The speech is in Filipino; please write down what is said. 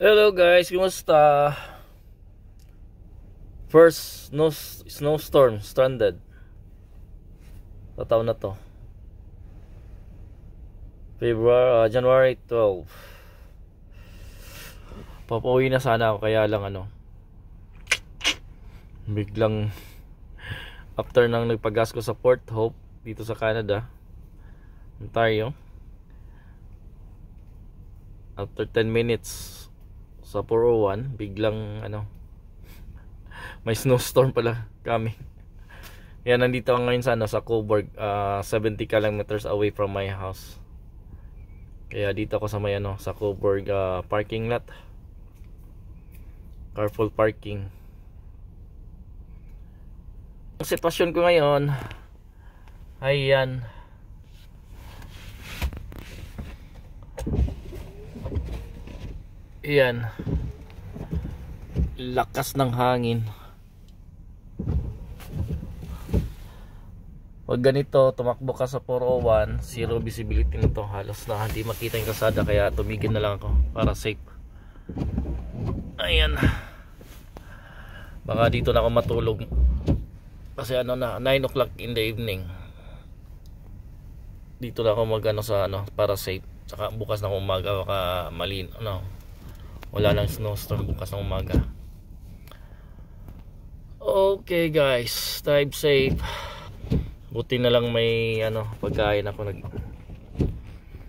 Hello guys, kumusta? First snowstorm stranded sa taon na to. January 12. Papauwi na sana ako, kaya lang biglang after nang nagpagas ko sa Port Hope dito sa Canada, Ontario, after 10 minutes sa 401 biglang may snowstorm pala kami. Yan, nandito ako ngayon sa Cobourg, 70 kilometers away from my house. Kaya dito ako sa may sa Cobourg parking lot, carpool parking. Ang sitwasyon ko ngayon ay yan, lakas ng hangin. Pag ganito tumakbo ka sa 401, zero visibility nito, halos na hindi makita yung kalsada, kaya tumigil na lang ako para safe. Ayan, baka dito na ako matulog kasi 9 o'clock in the evening. Dito na ako mag para safe. Saka bukas ng umaga baka wala nang snowstorm bukas ng umaga. Okay guys, drive safe. Buti na lang may pagkain ako